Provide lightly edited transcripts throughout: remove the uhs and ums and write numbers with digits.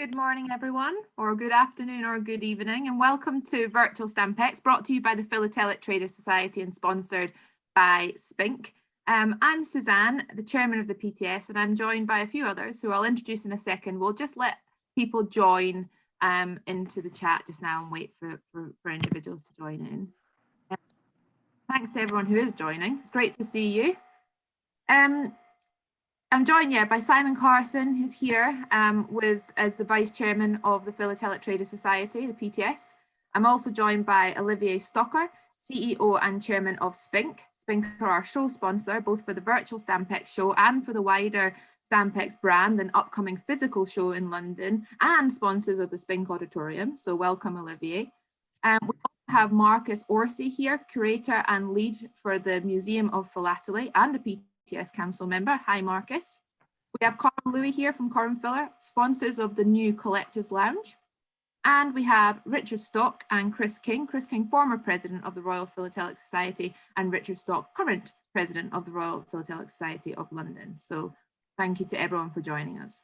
Good morning, everyone, or good afternoon or good evening, and welcome to Virtual Stampex, brought to you by the Philatelic Traders Society and sponsored by Spink. I'm Suzanne, the chairman of the PTS, and I'm joined by a few others who I'll introduce in a second. We'll just let people join into the chat just now and wait for individuals to join in. Thanks to everyone who is joining. It's great to see you. I'm joined by Simon Carson, who's here as the Vice Chairman of the Philatelic Traders Society, the PTS. I'm also joined by Olivier Stocker, CEO and Chairman of Spink. Spink are our show sponsor, both for the virtual Stampex show and for the wider Stampex brand and upcoming physical show in London, and sponsors of the Spink Auditorium. So welcome, Olivier. We also have Marcus Orsi here, curator and lead for the Museum of Philately and the PTS Council member. Hi, Marcus. We have Corin Louis here from Corin Filler, sponsors of the new Collectors Lounge. And we have Richard Stock and Chris King, former president of the Royal Philatelic Society, and Richard Stock, current president of the Royal Philatelic Society of London. So thank you to everyone for joining us.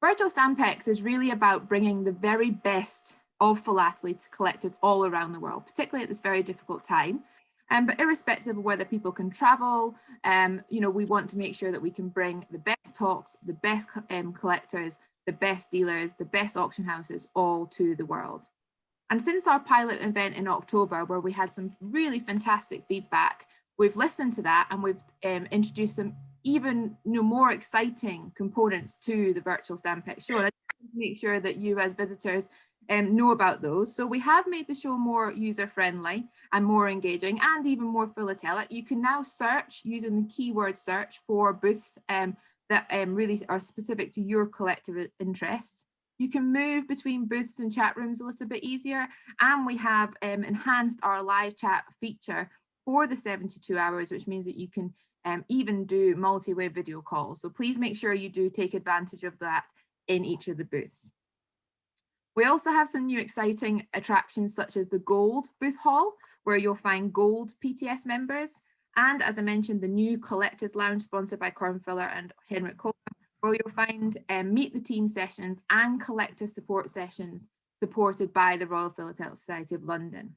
Virtual Stampex is really about bringing the very best of philately to collectors all around the world, particularly at this very difficult time. But irrespective of whether people can travel, we want to make sure that we can bring the best talks, the best collectors, the best dealers, the best auction houses all to the world. And since our pilot event in October, where we had some really fantastic feedback, we've listened to that and we've introduced some even more exciting components to the virtual Stampex show. And I just want to make sure that you as visitors know about those. So we have made the show more user-friendly and more engaging and even more philatelic. You can now search using the keyword search for booths that really are specific to your collective interests. You can move between booths and chat rooms a little bit easier, and we have enhanced our live chat feature for the 72 hours, which means that you can even do multi-way video calls. So please make sure you do take advantage of that in each of the booths. We also have some new exciting attractions such as the Gold Booth Hall, where you'll find Gold PTS members, and as I mentioned, the new Collectors Lounge sponsored by Corin Filler and Henrik Coleman, where you'll find Meet the Team sessions and collector support sessions supported by the Royal Philatelic Society of London.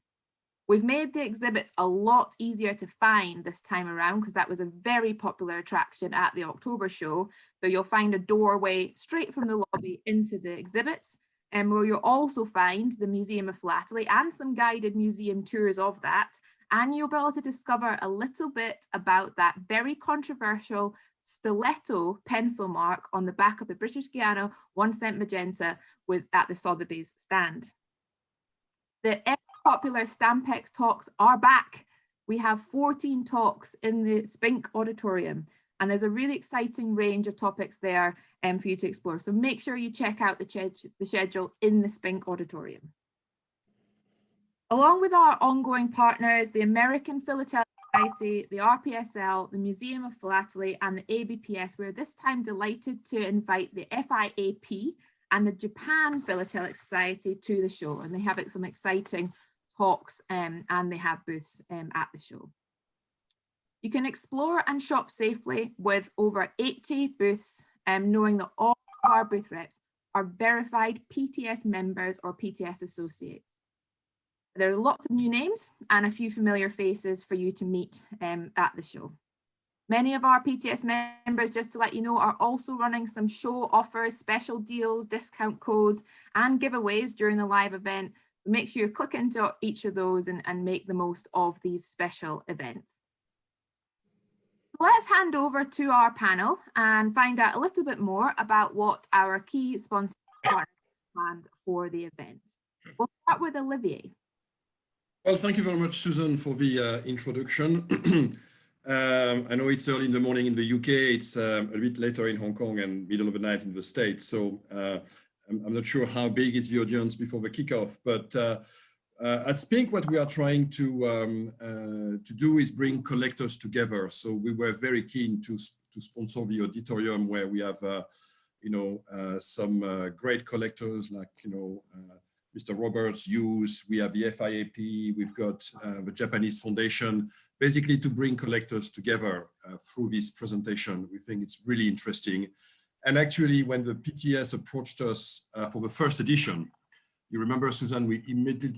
We've made the exhibits a lot easier to find this time around because that was a very popular attraction at the October show. So you'll find a doorway straight from the lobby into the exhibits, and where you'll also find the Museum of Philately and some guided museum tours of that. And you'll be able to discover a little bit about that very controversial stiletto pencil mark on the back of the British Guiana 1 cent magenta at the Sotheby's stand. The ever popular Stampex talks are back. We have 14 talks in the Spink Auditorium, and there's a really exciting range of topics there for you to explore. So make sure you check out the schedule in the Spink Auditorium. Along with our ongoing partners, the American Philatelic Society, the RPSL, the Museum of Philately, and the ABPS, we're this time delighted to invite the FIAP and the Japan Philatelic Society to the show. And they have some exciting talks and they have booths at the show. You can explore and shop safely with over 80 booths, knowing that all of our booth reps are verified PTS members or PTS associates. There are lots of new names and a few familiar faces for you to meet at the show. Many of our PTS members, just to let you know, are also running some show offers, special deals, discount codes, and giveaways during the live event. So make sure you click into each of those and make the most of these special events. Let's hand over to our panel and find out a little bit more about what our key sponsors are planned for the event. We'll start with Olivier. Well, thank you very much, Susan, for the introduction. I know it's early in the morning in the UK, it's a bit later in Hong Kong and middle of the night in the States. So I'm not sure how big is the audience before the kickoff, but at Spink, what we are trying to do is bring collectors together. So we were very keen to sponsor the auditorium where we have, some great collectors like, Mr. Roberts, Hughes, we have the FIAP, we've got the Japanese Foundation, basically to bring collectors together through this presentation. We think it's really interesting And actually, when the PTS approached us for the first edition, you remember, Susan, we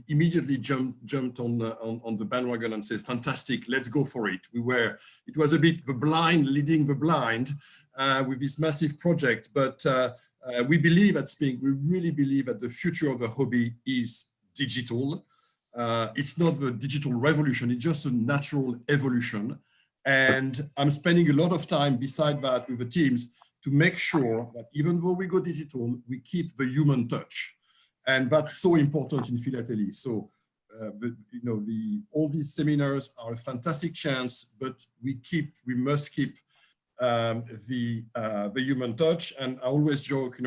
immediately jumped on the bandwagon and said, fantastic, let's go for it. It was a bit the blind leading the blind with this massive project, but we believe at Spink, we really believe that the future of the hobby is digital. It's not the digital revolution, it's just a natural evolution. And I'm spending a lot of time beside that with the teams to make sure that even though we go digital, we keep the human touch. And that's so important in philately. So, all these seminars are a fantastic chance, but we must keep the human touch. And I always joke,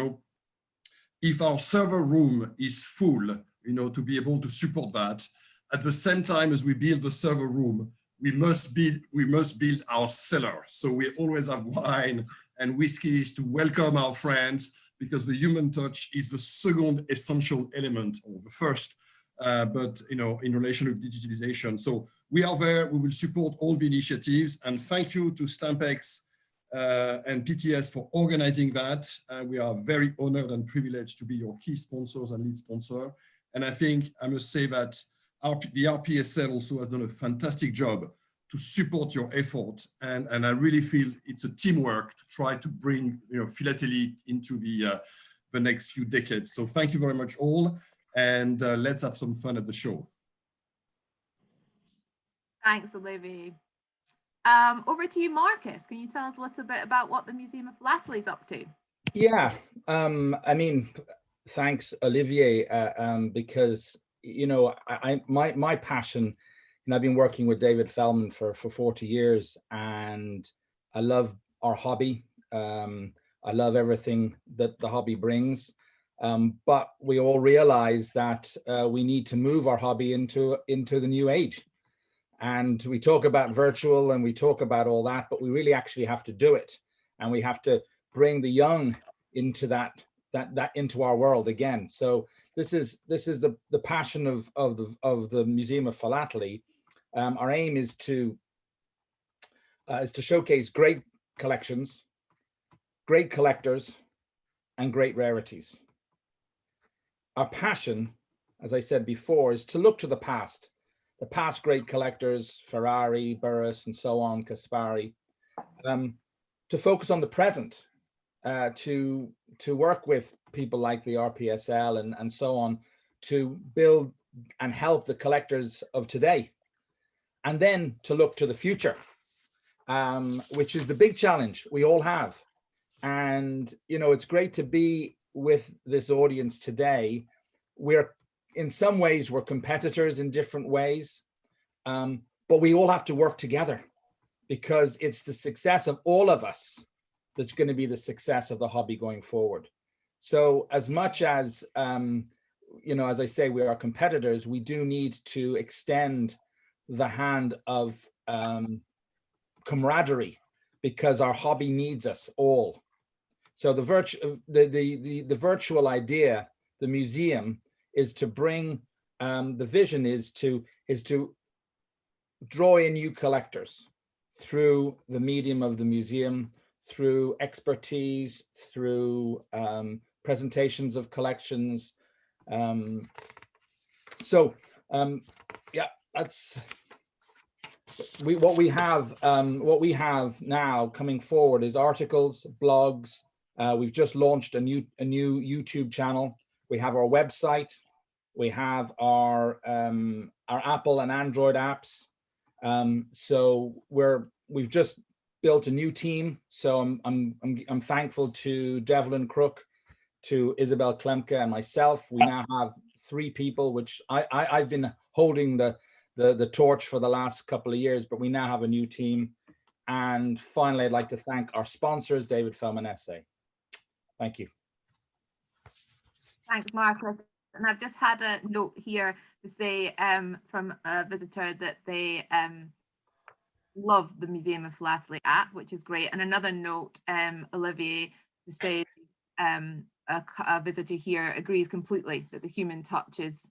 if our server room is full, to be able to support that, at the same time as we build the server room, we must build our cellar. So we always have wine and whiskeys to welcome our friends, because the human touch is the second essential element, or the first, but in relation with digitalization. So we are there, we will support all the initiatives, and thank you to Stampex and PTS for organizing that. We are very honored and privileged to be your key sponsors and lead sponsor. And I think I must say that the RPSL also has done a fantastic job to support your efforts, and I really feel it's a teamwork to try to bring philately into the next few decades. So thank you very much all, and let's have some fun at the show. Thanks, Olivier. Over to you, Marcus. Can you tell us a little bit about what the Museum of Philately is up to? Yeah, I mean, thanks, Olivier, because my passion. And I've been working with David Feldman for 40 years, and I love our hobby. I love everything that the hobby brings. But we all realize that we need to move our hobby into the new age. And we talk about virtual and we talk about all that, but we really actually have to do it. And we have to bring the young into that into our world again. So this is the passion of the Museum of Philately. Our aim is to showcase great collections, great collectors, and great rarities. Our passion, as I said before, is to look to the past great collectors, Ferrari, Burris, and so on, Caspari, to focus on the present, to work with people like the RPSL and so on, to build and help the collectors of today. And then to look to the future, which is the big challenge we all have. And, it's great to be with this audience today. In some ways, we're competitors in different ways, but we all have to work together, because it's the success of all of us that's going to be the success of the hobby going forward. So as much as, as I say, we are competitors, we do need to extend the hand of camaraderie, because our hobby needs us all. So the virtual idea, the museum, is to bring the vision is to draw in new collectors through the medium of the museum, through expertise, through presentations of collections. Yeah, that's what we have now coming forward is articles, blogs. We've just launched a new YouTube channel. We have our website. We have our Apple and Android apps. So we've just built a new team. So I'm thankful to Devlin Crook, to Isabel Klemke, and myself. We now have 3 people, which I've been holding the torch for the last couple of years, but we now have a new team. And finally, I'd like to thank our sponsors, David Feldman SA. Thank you. Thanks, Marcus. And I've just had a note here to say from a visitor that they love the Museum of Philately app, which is great. And another note, Olivier, to say a visitor here agrees completely that the human touch is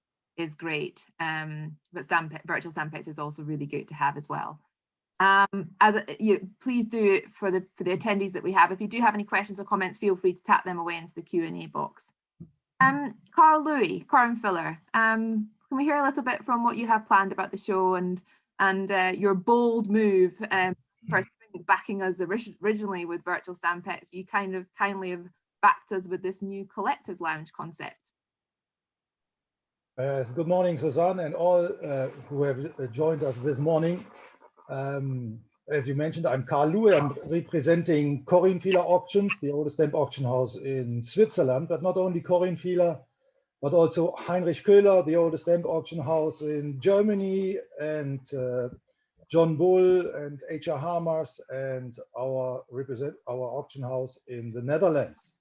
great. But virtual Stampex is also really good to have as well. Please do it for the attendees that we have. If you do have any questions or comments, feel free to tap them away into the Q&A box. Carl Louis, Corin Filler, can we hear a little bit from what you have planned about the show and your bold move for backing us originally with virtual Stampex? You kindly have backed us with this new collectors lounge concept. Good morning, Suzanne, and all who have joined us this morning. As you mentioned, I'm Carl Louis. I'm representing Corin Filler Auctions, the oldest stamp auction house in Switzerland, but not only Corin Filler, but also Heinrich Köhler, the oldest stamp auction house in Germany, and John Bull and H.R. Hamers, and our auction house in the Netherlands.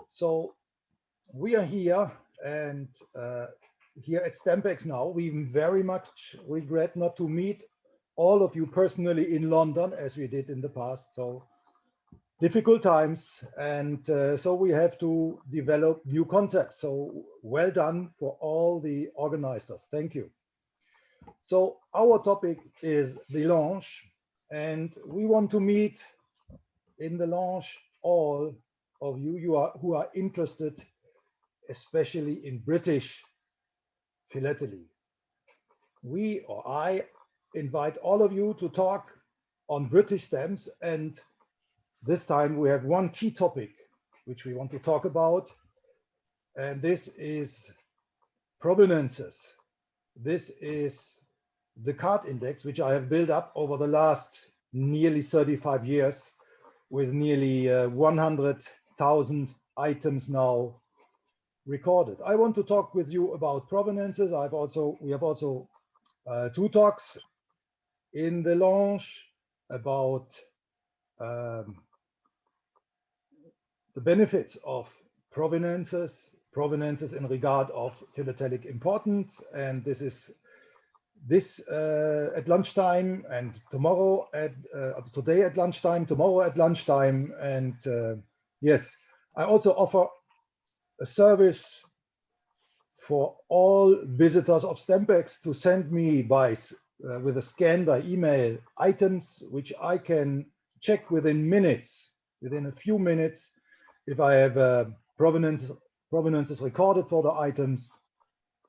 So we are here, and here at Stampex now, we very much regret not to meet all of you personally in London as we did in the past. So difficult times, and so we have to develop new concepts. So well done for all the organizers. Thank you. So our topic is the launch, and we want to meet in the launch all of you who are interested, especially in British philately. I invite all of you to talk on British stamps, and this time we have one key topic which we want to talk about, and this is provenances. This is the card index which I have built up over the last nearly 35 years with nearly 100,000 items now recorded. I want to talk with you about provenances. We have also two talks in the launch about the benefits of provenances in regard of philatelic importance, and this at lunchtime, and tomorrow at today at lunchtime, tomorrow at lunchtime, and yes, I also offer a service for all visitors of Stampex to send me with a scan by email items which I can check within a few minutes, if I have provenances recorded for the items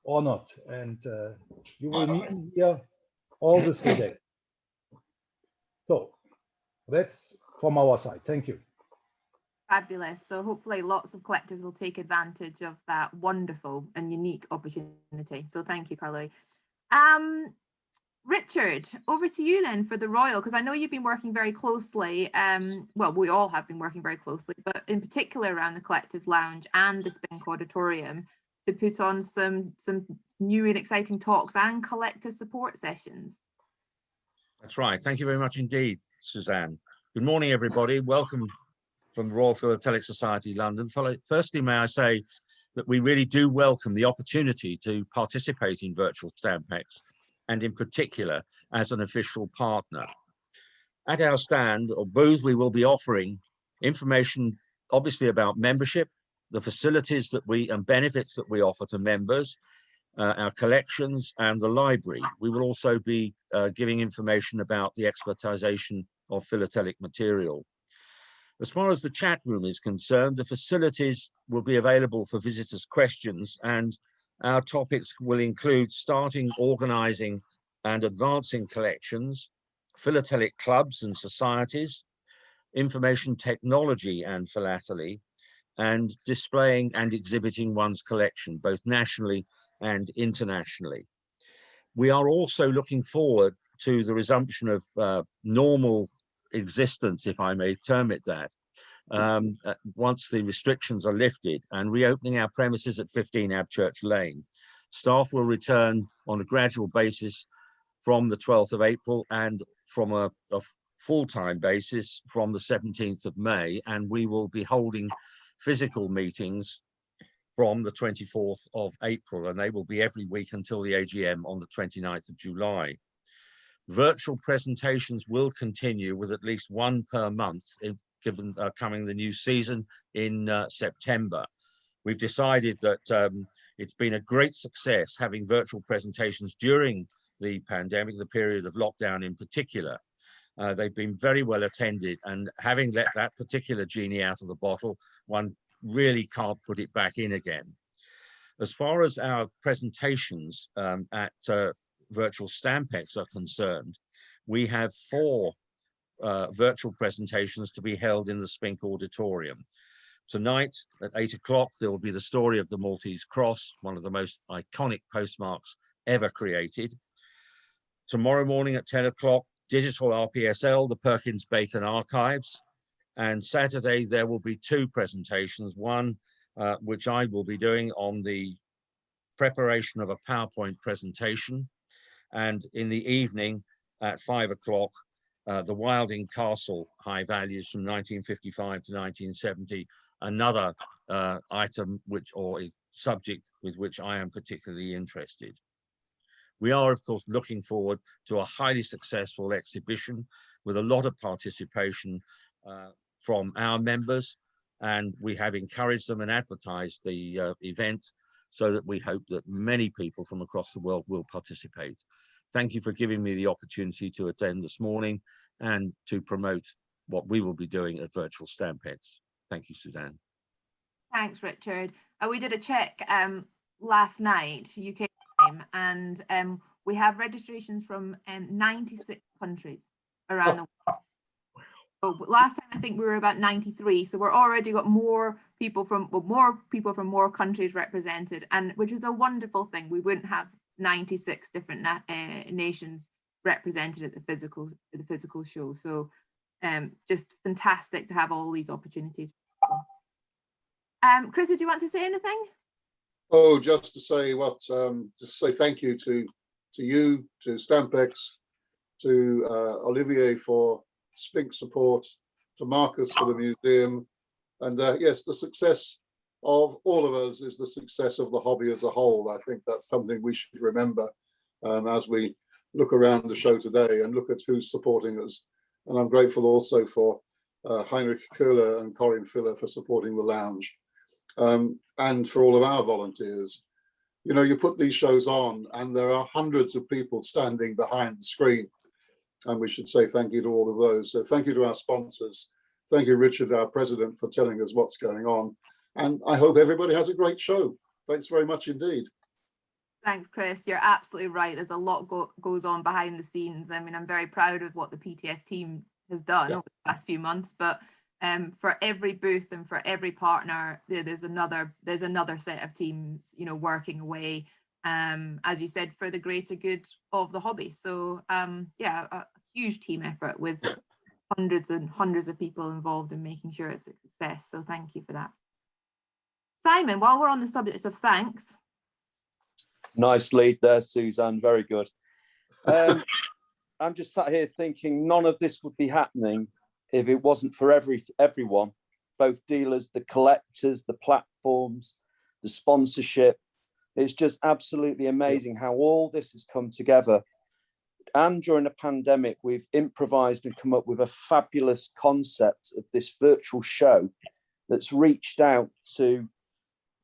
or not. And you will meet here all the 3 days. So that's from our side. Thank you. Fabulous. So hopefully lots of collectors will take advantage of that wonderful and unique opportunity. So thank you, Carlo. Richard, over to you then for the Royal, because I know you've been working very closely. Well, we all have been working very closely, but in particular around the Collectors Lounge and the Spink Auditorium to put on some new and exciting talks and collector support sessions. That's right. Thank you very much indeed, Suzanne. Good morning, everybody. Welcome from the Royal Philatelic Society, London. Firstly, may I say that we really do welcome the opportunity to participate in virtual Stampex, and in particular as an official partner. At our stand or booth, we will be offering information obviously about membership, the facilities and benefits that we offer to members, our collections and the library. We will also be giving information about the expertization of philatelic material. As far as the chat room is concerned, the facilities will be available for visitors' questions, and our topics will include starting, organizing and advancing collections, philatelic clubs and societies, information technology and philately, and displaying and exhibiting one's collection, both nationally and internationally. We are also looking forward to the resumption of normal existence, if I may term it that, once the restrictions are lifted, and reopening our premises at 15 Abchurch Lane. Staff will return on a gradual basis from the 12th of April and from a full-time basis from the 17th of May, and we will be holding physical meetings from the 24th of April, and they will be every week until the AGM on the 29th of July. Virtual presentations will continue with at least one per month, given coming the new season in September. We've decided that it's been a great success having virtual presentations during the pandemic, the period of lockdown in particular. They've been very well attended, and having let that particular genie out of the bottle, one really can't put it back in again. As far as our presentations at Virtual Stampex are concerned, we have 4 virtual presentations to be held in the Spink Auditorium. Tonight at 8 o'clock, there will be the story of the Maltese Cross, one of the most iconic postmarks ever created. Tomorrow morning at 10 o'clock, digital RPSL, the Perkins-Bacon Archives. And Saturday, there will be 2 presentations, one which I will be doing on the preparation of a PowerPoint presentation. And in the evening at 5 o'clock, the Wilding Castle high values from 1955 to 1970, another item or a subject with which I am particularly interested. We are, of course, looking forward to a highly successful exhibition with a lot of participation from our members, and we have encouraged them and advertised the event so that we hope that many people from across the world will participate. Thank you for giving me the opportunity to attend this morning and to promote what we will be doing at Virtual Stampex. Thank you, Suzanne. Thanks, Richard. We did a check last night, UK time, and we have registrations from 96 countries around the world. So last time I think we were about 93, so we're already got more people from more countries represented, and which is a wonderful thing. We wouldn't have 96 different nations represented at the physical show. So just fantastic to have all these opportunities. Chris, did you want to say anything? Oh, just to say thank you to you, to Stampex, to Olivier for Spink support, to Marcus for the museum, and yes, the success of all of us is the success of the hobby as a whole. I think that's something we should remember as we look around the show today and look at who's supporting us. And I'm grateful also for Heinrich Köhler and Corinne Filler for supporting the lounge, and for all of our volunteers. You know, you put these shows on and there are hundreds of people standing behind the screen, and we should say thank you to all of those. So thank you to our sponsors. Thank you, Richard, our president, for telling us what's going on. And I hope everybody has a great show. Thanks very much indeed. Thanks, Chris. You're absolutely right. There's a lot goes on behind the scenes. I mean, I'm very proud of what the PTS team has done over the past few months, but for every booth and for every partner, there's another set of teams, you know, working away, as you said, for the greater good of the hobby. So yeah, a huge team effort with hundreds and hundreds of people involved in making sure it's a success. So thank you for that. Simon, while we're on the subject of thanks. Nice lead there, Suzanne, very good. I'm just sat here thinking none of this would be happening if it wasn't for everyone, both dealers, the collectors, the platforms, the sponsorship. It's just absolutely amazing how all this has come together. And during a pandemic, we've improvised and come up with a fabulous concept of this virtual show that's reached out to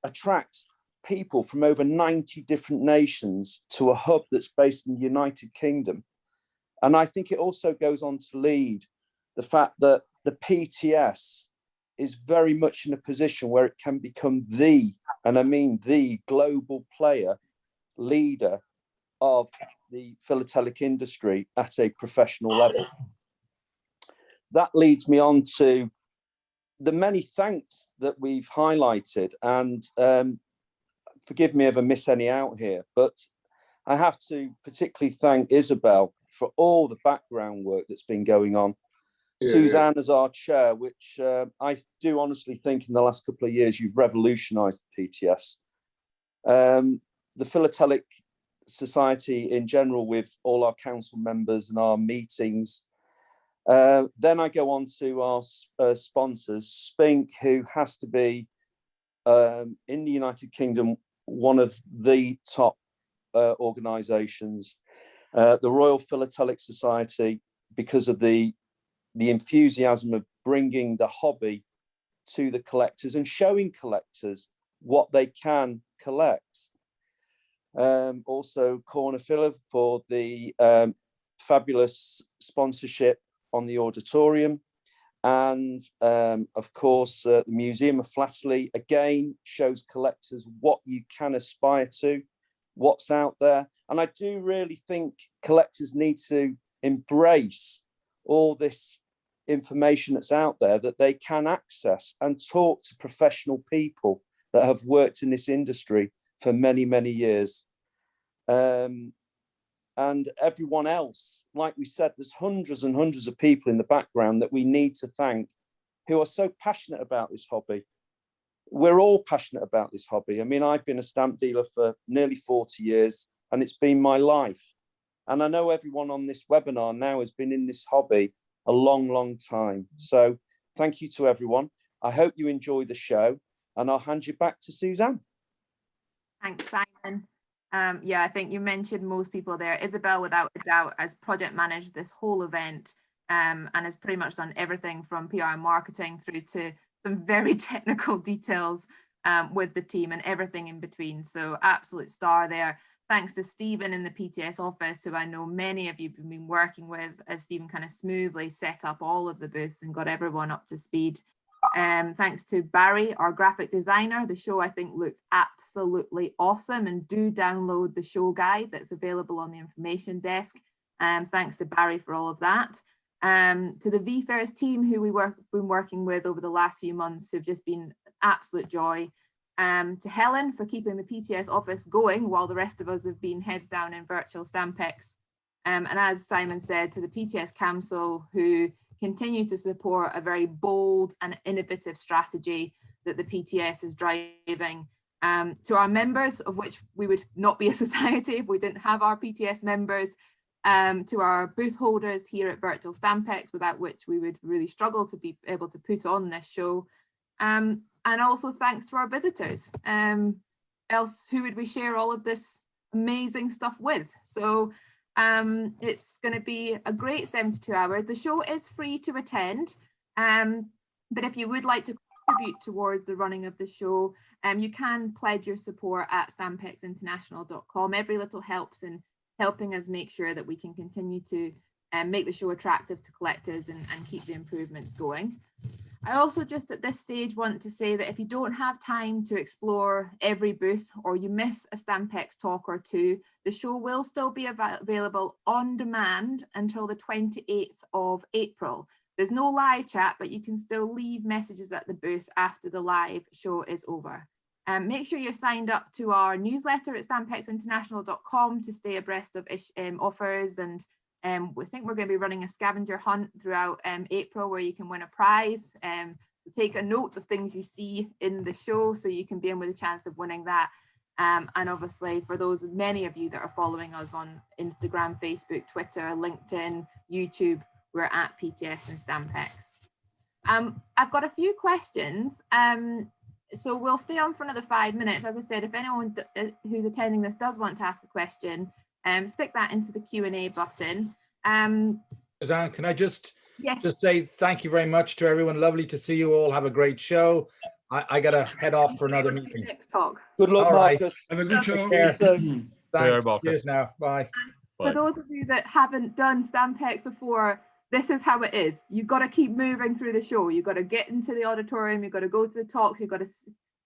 attract people from over 90 different nations to a hub that's based in the United Kingdom. And I think it also goes on to lead the fact that the PTS is very much in a position where it can become the, and I mean the, global player, leader of the philatelic industry at a professional level. That leads me on to the many thanks that we've highlighted, and forgive me if I miss any out here, but I have to particularly thank Isabel for all the background work that's been going on. Yeah. Suzanne as our chair, which I do honestly think in the last couple of years, you've revolutionized the PTS. The Philatelic Society in general, with all our council members and our meetings. Then I go on to our sponsors, Spink, who has to be, in the United Kingdom, one of the top organisations. The Royal Philatelic Society, because of the enthusiasm of bringing the hobby to the collectors and showing collectors what they can collect. Also Corner Filler for the fabulous sponsorship on the auditorium. And of course, the Museum of Flatterley, again, shows collectors what you can aspire to, what's out there. And I do really think collectors need to embrace all this information that's out there that they can access and talk to professional people that have worked in this industry for many, many years. And everyone else, like we said, there's hundreds and hundreds of people in the background that we need to thank who are so passionate about this hobby. We're all passionate about this hobby. I mean, I've been a stamp dealer for nearly 40 years and it's been my life. And I know everyone on this webinar now has been in this hobby a long, long time. So thank you to everyone. I hope you enjoy the show and I'll hand you back to Suzanne. Thanks, Simon. Yeah, I think you mentioned most people there. Isabel, without a doubt, has project managed this whole event and has pretty much done everything from PR and marketing through to some very technical details with the team and everything in between. So absolute star there. Thanks to Stephen in the PTS office, who I know many of you have been working with, as Stephen kind of smoothly set up all of the booths and got everyone up to speed. Thanks to Barry, our graphic designer. The show, I think, looks absolutely awesome, and do download the show guide that's available on the information desk. Thanks to Barry for all of that. To the VFairs team, who we've been working with over the last few months, who've just been an absolute joy. To Helen for keeping the PTS office going while the rest of us have been heads down in virtual Stampex. And as Simon said, to the PTS Council, who continue to support a very bold and innovative strategy that the PTS is driving. To our members, of which we would not be a society if we didn't have our PTS members, to our booth holders here at Virtual Stampex, without which we would really struggle to be able to put on this show. And also thanks to our visitors. Else, who would we share all of this amazing stuff with? So it's going to be a great 72 hours. The show is free to attend, but if you would like to contribute towards the running of the show, you can pledge your support at stampexinternational.com. Every little helps in helping us make sure that we can continue to make the show attractive to collectors and keep the improvements going. I also just at this stage want to say that if you don't have time to explore every booth, or you miss a Stampex talk or two, the show will still be available on demand until the 28th of April. There's no live chat, but you can still leave messages at the booth after the live show is over. Make sure you're signed up to our newsletter at stampexinternational.com to stay abreast of offers, and we think we're going to be running a scavenger hunt throughout April where you can win a prize. Take a note of things you see in the show so you can be in with a chance of winning that. And obviously for those, many of you that are following us on Instagram, Facebook, Twitter, LinkedIn, YouTube, we're at PTS and Stampex. I've got a few questions. So we'll stay on for another 5 minutes. As I said, if anyone who's attending this does want to ask a question, stick that into the Q&A button. Suzanne, can I just Yes. just say thank you very much to everyone. Lovely to see you all. Have a great show. I got to head off for another meeting. Next talk. Good luck, All right. Marcus. Have a good show. Thanks. Marcus. Cheers now. Bye. For those of you that haven't done Stampex before, this is how it is. You've got to keep moving through the show. You've got to get into the auditorium. You've got to go to the talks. You've got to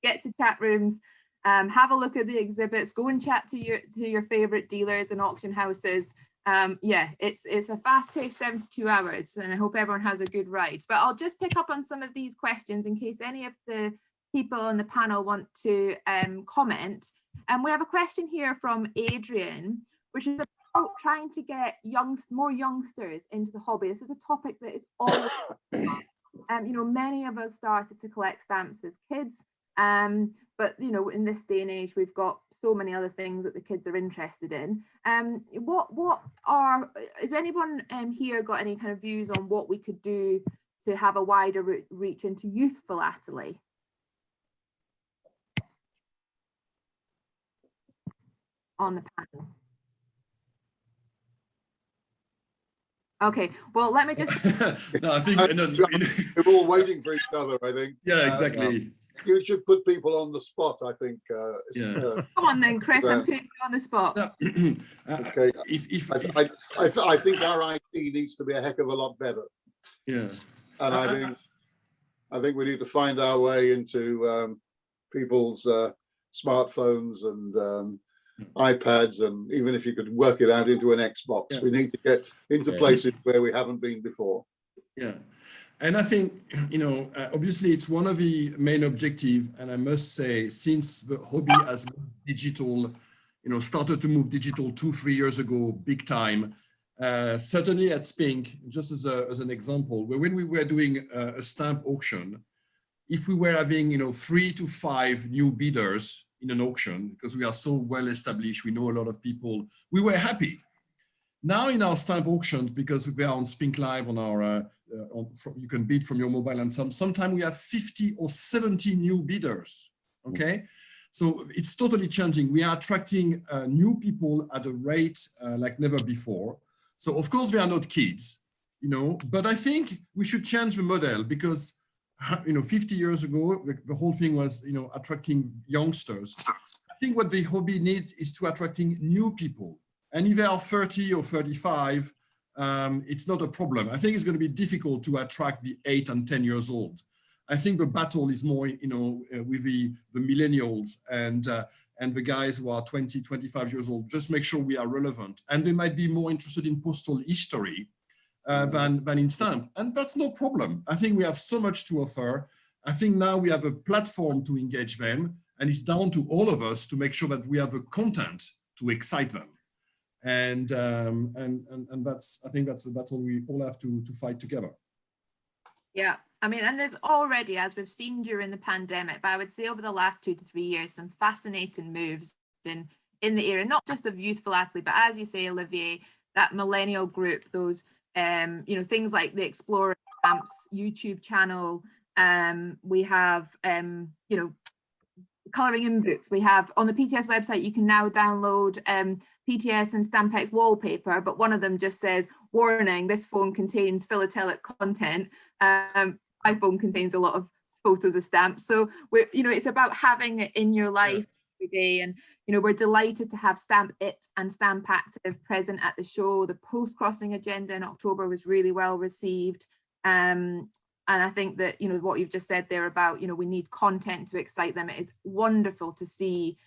get to chat rooms. Have a look at the exhibits. Go and chat to your favorite dealers and auction houses. Yeah, it's a fast-paced 72 hours, and I hope everyone has a good ride. But I'll just pick up on some of these questions in case any of the people on the panel want to comment. And we have a question here from Adrian, which is about trying to get more youngsters into the hobby. This is a topic that is always, you know, many of us started to collect stamps as kids. But you know, in this day and age, we've got so many other things that the kids are interested in. Has anyone here got any kind of views on what we could do to have a wider reach into youth philately? On the panel. Okay, well, let me just. No, I think we're all waiting for each other, I think. Yeah, exactly. you should put people on the spot, I think. Come on then, Chris, I'm putting you on the spot. Okay. I think our IT needs to be a heck of a lot better. Yeah. And I think we need to find our way into people's smartphones and iPads, and even if you could work it out into an Xbox, we need to get into places where we haven't been before. Yeah. And I think, obviously it's one of the main objectives. And I must say, since the hobby has moved digital, started to move digital 2-3 years ago, big time, certainly at Spink, just as an example, when we were doing a stamp auction, if we were having, 3 to 5 new bidders in an auction, because we are so well established, we know a lot of people, we were happy. Now in our stamp auctions, because we are on Spink Live on our, you can bid from your mobile, and sometimes we have 50 or 70 new bidders, okay? So it's totally changing. We are attracting new people at a rate like never before. So of course they are not kids, but I think we should change the model, because 50 years ago, the whole thing was, attracting youngsters. I think what the hobby needs is to attracting new people. And if they are 30 or 35, it's not a problem. I think it's going to be difficult to attract the 8 and 10 years old. I think the battle is more, with the millennials and the guys who are 20, 25 years old. Just make sure we are relevant. And they might be more interested in postal history than in stamp. And that's no problem. I think we have so much to offer. I think now we have a platform to engage them, and it's down to all of us to make sure that we have the content to excite them. And that's, I think that's what we all have to fight together. Yeah, I mean, and there's already, as we've seen during the pandemic, but I would say over the last 2 to 3 years, some fascinating moves in the area, not just of Youthful Athlete, but as you say, Olivier, that millennial group, those things like the Explorer Stamps YouTube channel. We have colouring in books. We have on the PTS website, you can now download PTS and Stampex wallpaper, but one of them just says, warning, this phone contains philatelic content. My phone contains a lot of photos of stamps. So it's about having it in your life every day. And we're delighted to have Stamp It and Stamp Active present at the show. The post-crossing agenda in October was really well received. And I think that, what you've just said there about, we need content to excite them. It is wonderful to see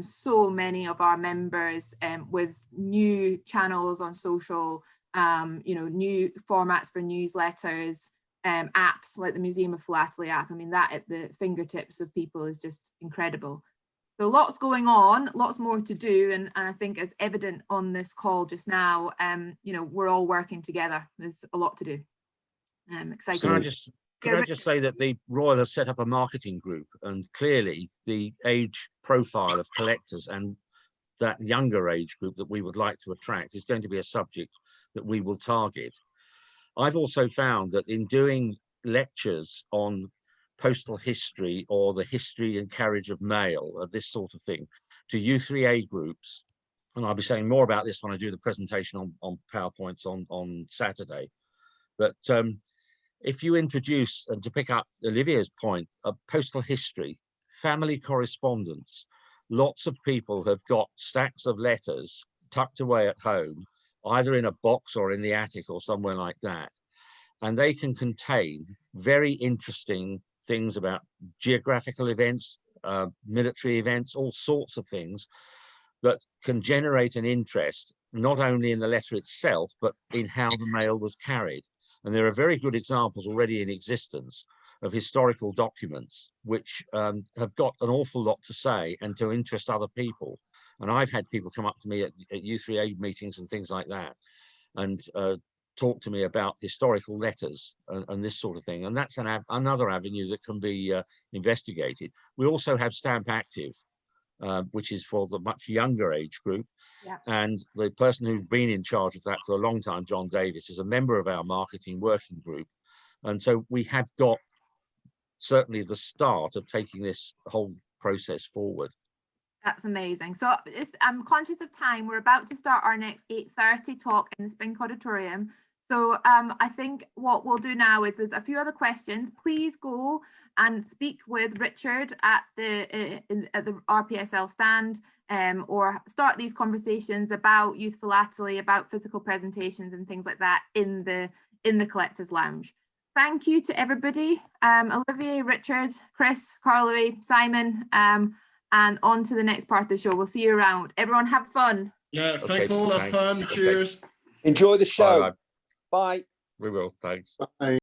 so many of our members with new channels on social, new formats for newsletters, apps like the Museum of Philately app. I mean, that at the fingertips of people is just incredible. So lots going on, lots more to do. And I think as evident on this call just now, we're all working together. There's a lot to do. Exciting. Can I just say that the Royal has set up a marketing group, and clearly the age profile of collectors and that younger age group that we would like to attract is going to be a subject that we will target. I've also found that in doing lectures on postal history or the history and carriage of mail, or this sort of thing, to U3A groups, and I'll be saying more about this when I do the presentation on PowerPoints on Saturday, but if you introduce, and to pick up Olivier's point, a postal history, family correspondence, lots of people have got stacks of letters tucked away at home, either in a box or in the attic or somewhere like that. And they can contain very interesting things about geographical events, military events, all sorts of things that can generate an interest, not only in the letter itself, but in how the mail was carried. And there are very good examples already in existence of historical documents which have got an awful lot to say and to interest other people. And I've had people come up to me at U3A meetings and things like that and talk to me about historical letters and this sort of thing. And that's another avenue that can be investigated. We also have Stamp Active, which is for the much younger age group. Yeah. And the person who's been in charge of that for a long time, John Davis, is a member of our marketing working group. And so we have got certainly the start of taking this whole process forward. That's amazing. So I'm conscious of time. We're about to start our next 8:30 talk in the Spink Auditorium. So I think what we'll do now is there's a few other questions. Please go and speak with Richard at the RPSL stand, or start these conversations about youth philately, about physical presentations and things like that in the Collectors Lounge. Thank you to everybody, Olivier, Richard, Chris, Carlo, Simon, and on to the next part of the show. We'll see you around. Everyone have fun. Yeah, thanks all. Have fun. Okay. Cheers. Enjoy the show. Bye. Bye. We will. Thanks. Bye.